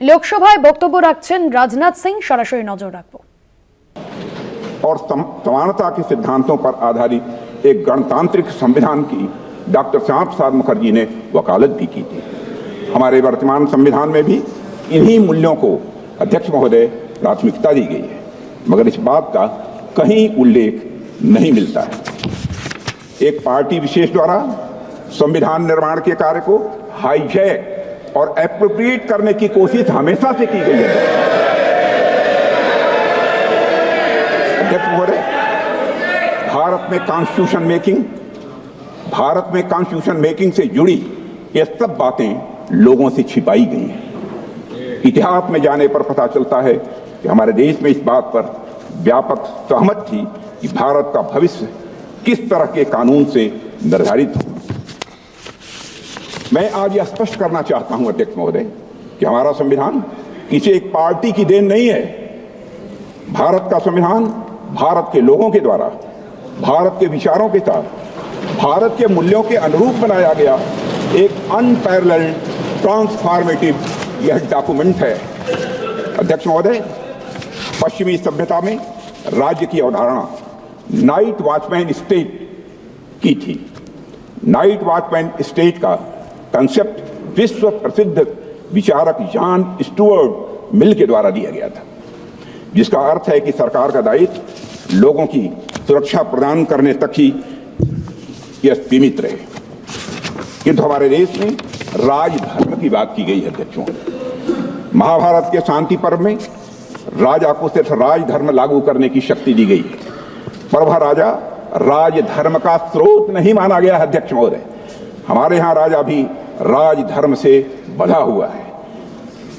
লোকসভায় বক্তব্য রাখছেন রাজনাথ সিং, সরাসরি নজর রাখবো। और समानता के सिद्धांतों पर आधारित एक गणतांत्रिक संविधान की डॉक्टर श्यामा प्रसाद मुखर्जी ने वकालत भी की थी। हमारे वर्तमान संविधान में भी इन्हीं मूल्यों को अध्यक्ष महोदय प्राथमिकता दी गई है, मगर इस बात का कहीं उल्लेख नहीं मिलता है। एक पार्टी विशेष द्वारा संविधान निर्माण के कार्य को हाईजैक और एप्रोप्रिएट करने की कोशिश हमेशा से की गई है। अध्यक्ष महोदय, भारत में कॉन्स्टिट्यूशन मेकिंग से जुड़ी ये सब बातें लोगों से छिपाई गई हैं। इतिहास में जाने पर पता चलता है कि हमारे देश में इस बात पर व्यापक सहमत थी कि भारत का भविष्य किस तरह के कानून से निर्धारित हो। मैं आज यह स्पष्ट करना चाहता हूं अध्यक्ष महोदय कि हमारा संविधान किसी एक पार्टी की देन नहीं है। भारत का संविधान भारत के लोगों के द्वारा भारत के विचारों के साथ भारत के मूल्यों के अनुरूप बनाया गया एक अनपैरेलल्ड ट्रांसफॉर्मेटिव यह डॉक्यूमेंट है। अध्यक्ष महोदय, पश्चिमी सभ्यता में राज्य की अवधारणा नाइट वॉचमैन स्टेट की थी। नाइट वॉचमैन स्टेट का कंसेप्ट विश्व प्रसिद्ध विचारक जॉन स्टुअर्ट मिल के द्वारा दिया गया था, जिसका अर्थ है कि सरकार का दायित्व लोगों की सुरक्षा प्रदान करने तक ही यह सीमित रहे। किंतु हमारे देश में राजधर्म की बात की गई है। अध्यक्षों, महाभारत के शांति पर्व में राजा को सिर्फ राजधर्म लागू करने की शक्ति दी गई, पर वह राजा राजधर्म का स्रोत नहीं माना गया है। अध्यक्ष महोदय, हमारे यहाँ राजा भी राजधर्म से बंधा हुआ है।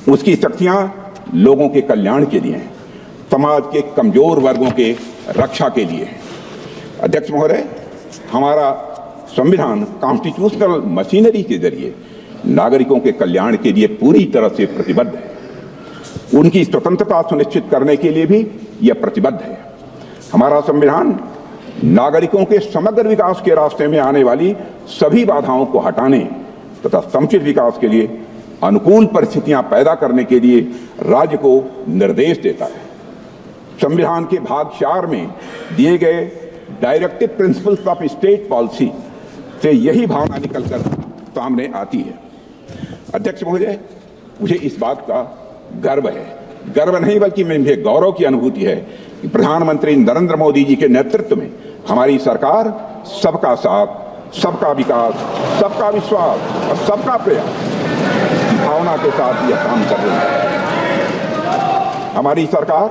उसकी शक्तियां लोगों के कल्याण के लिए हैं, समाज के कमजोर वर्गों के रक्षा के लिए। अध्यक्ष महोदय, हमारा संविधान कॉन्स्टिट्यूशनल मशीनरी के जरिए नागरिकों के कल्याण के लिए पूरी तरह से प्रतिबद्ध है। उनकी स्वतंत्रता सुनिश्चित करने के लिए भी यह प्रतिबद्ध है। हमारा संविधान नागरिकों के समग्र विकास के रास्ते में आने वाली सभी बाधाओं को हटाने तथा समुचित विकास के लिए अनुकूल परिस्थितियां पैदा करने के लिए राज्य को निर्देश देता है। संविधान के भाग 4 में दिए गए directive principles of state policy से यही भावना निकलकर सामने आती है। अध्यक्ष महोदय, मुझे इस बात का गर्व है, गर्व नहीं बल्कि मुझे गौरव की अनुभूति है कि प्रधानमंत्री नरेंद्र मोदी जी के नेतृत्व में हमारी सरकार सबका साथ, सबका विकास, सबका विश्वास और सबका प्रयास की भावना के साथ यह काम कर रही है। हमारी सरकार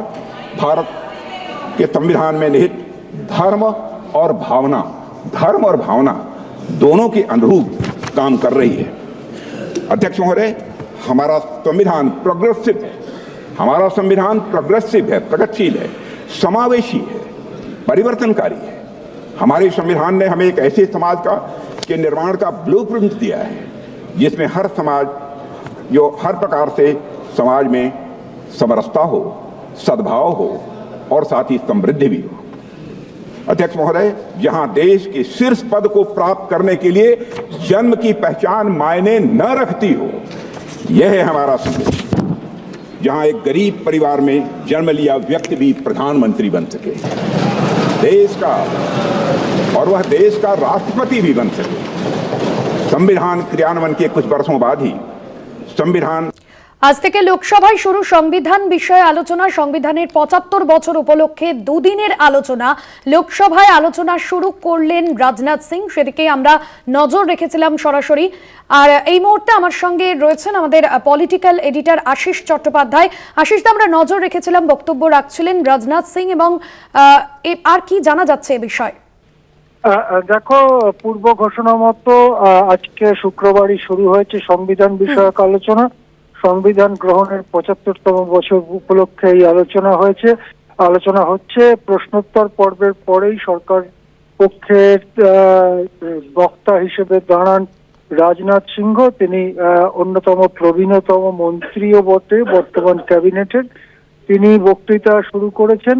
भारत के संविधान में निहित धर्म और भावना दोनों के अनुरूप काम कर रही है। अध्यक्ष महोदय, हमारा संविधान प्रोग्रेसिव है, प्रगतिशील है, समावेशी है, परिवर्तनकारी है। हमारे संविधान ने हमें एक ऐसे समाज के निर्माण का ब्लूप्रिंट दिया है जिसमें हर प्रकार से समाज में समरसता हो, सद्भाव हो और साथ ही समृद्धि भी हो। अध्यक्ष महोदय, जहां देश के शीर्ष पद को प्राप्त करने के लिए जन्म की पहचान मायने न रखती हो, यह है हमारा संदेश। जहां एक गरीब परिवार में जन्म लिया व्यक्ति भी प्रधानमंत्री बन सके, वह देश का राष्ट्रपति भी बन सके। संविधान क्रियान्वयन के कुछ वर्षों बाद ही संविधान আজ থেকে লোকসভায় শুরু সংবিধান বিষয়ে আলোচনা। সংবিধানের ৭৫ বছর উপলক্ষে দুদিনের আলোচনা লোকসভায় আলোচনা শুরু করলেন রাজনাথ সিং, সেদিকে আমরা নজর রেখেছিলাম সরাসরি। আর এই মুহূর্তে আমার সঙ্গে রয়েছেন আমাদের পলিটিক্যাল এডিটর আশিস চট্টোপাধ্যায়। আশিস, আমরা নজর রেখেছিলাম, বক্তব্য রাখছিলেন রাজনাথ সিং, এবং আর কি জানা যাচ্ছে এ বিষয়ে? দেখো, পূর্ব ঘোষণা মতো আজকে শুক্রবারই শুরু হয়েছে সংবিধান বিষয়ক আলোচনা। সংবিধান গ্রহণের ৭৫তম বছর উপলক্ষে এই আলোচনা হচ্ছে। প্রশ্নোত্তর পর্বের পরেই সরকার পক্ষের বক্তা হিসেবে দাঁড়ান রাজনাথ সিংহ। তিনি অন্যতম প্রবীণতম মন্ত্রীও বটে বর্তমান ক্যাবিনেটের। তিনি বক্তৃতা শুরু করেছেন।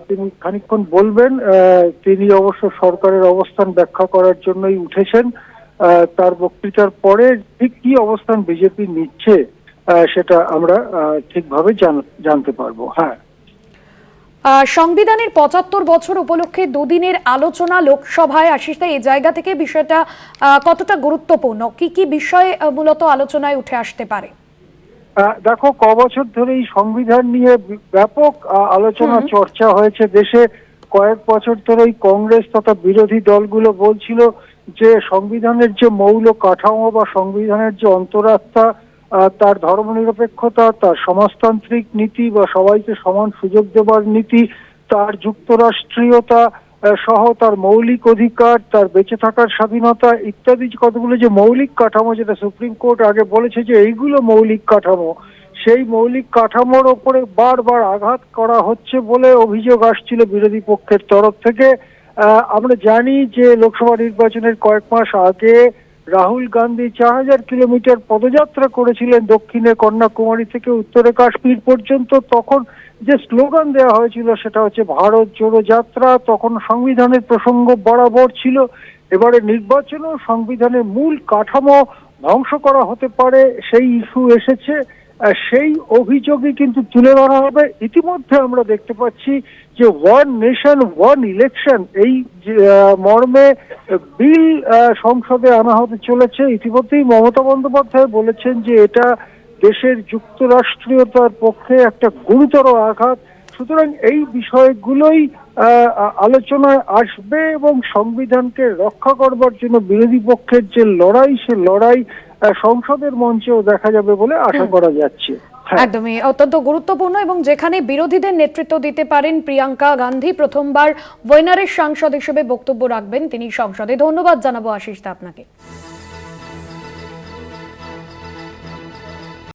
তিনি খানিকক্ষণ বলবেন। তিনি অবশ্য সরকারের অবস্থান ব্যাখ্যা করার জন্যই উঠেছেন। তার বক্তৃতার পরে ঠিক কি অবস্থান বিজেপি নিচ্ছে সেটা আমরা ঠিকভাবে জানতে পারবো। হ্যাঁ, সংবিধানের ৭৫ বছর উপলক্ষে দুদিনের আলোচনা লোকসভায়, আশিস দা, এই জায়গা থেকে বিষয়টা কতটা গুরুত্বপূর্ণ? কি কি বিষয় মূলত আলোচনায় উঠে আসতে পারে? দেখো, বছর ধরে এই সংবিধান নিয়ে ব্যাপক আলোচনা চর্চা হয়েছে দেশে। কয়েক বছর ধরেই কংগ্রেস তথা বিরোধী দলগুলো বলছিল যে সংবিধানের যে মৌল কাঠামো বা সংবিধানের যে অন্তরাত্মা, তার ধর্মনিরপেক্ষতা, তার সমাজতান্ত্রিক নীতি বা সবাইকে সমান সুযোগ দেওয়ার নীতি, তার যুক্তরাষ্ট্রীয়তা সহ তার মৌলিক অধিকার, তার বেঁচে থাকার স্বাধীনতা ইত্যাদি কতগুলো যে মৌলিক কাঠামো, যেটা সুপ্রিম কোর্ট আগে বলেছে যে এইগুলো মৌলিক কাঠামো, সেই মৌলিক কাঠামোর ওপরে বারবার আঘাত করা হচ্ছে বলে অভিযোগ আসছিল বিরোধী পক্ষের তরফ থেকে। আমরা জানি যে লোকসভা নির্বাচনের কয়েক মাস আগে রাহুল গান্ধী ৪,০০০ কিলোমিটার পদযাত্রা করেছিলেন দক্ষিণে কন্যাকুমারী থেকে উত্তরে কাশ্মীর পর্যন্ত। তখন যে স্লোগান দেওয়া হয়েছিল সেটা হচ্ছে ভারত জোড়ো যাত্রা। তখন সংবিধানের প্রসঙ্গ বরাবর ছিল। এবারে নির্বাচনেও সংবিধানের মূল কাঠামো ধ্বংস করা হতে পারে সেই ইস্যু এসেছে। সেই অভিযোগই কিন্তু তুলে ধরা হবে। ইতিমধ্যে আমরা দেখতে পাচ্ছি যে ওয়ান নেশন ওয়ান ইলেকশন এই মর্মে বিল সংসদে আনা হতে চলেছে। ইতিমধ্যেই মমতা বন্দ্যোপাধ্যায় বলেছেন যে এটা দেশের যুক্তরাষ্ট্রীয়তার পক্ষে একটা গুরুতর আঘাত। সুতরাং এই বিষয়গুলোই আলোচনায় আসবে এবং সংবিধানকে রক্ষা করবার জন্য বিরোধী পক্ষের যে লড়াই, সে লড়াই সংসদের মঞ্চেও দেখা যাবে বলে আশা করা যাচ্ছে। একদমই অত্যন্ত গুরুত্বপূর্ণ, এবং যেখানে বিরোধীদের নেতৃত্ব দিতে পারেন প্রিয়াঙ্কা গান্ধী, প্রথমবার ওয়েনারের সাংসদ হিসেবে বক্তব্য রাখবেন তিনি সংসদে। ধন্যবাদ জানাবো আশিস দা আপনাকে।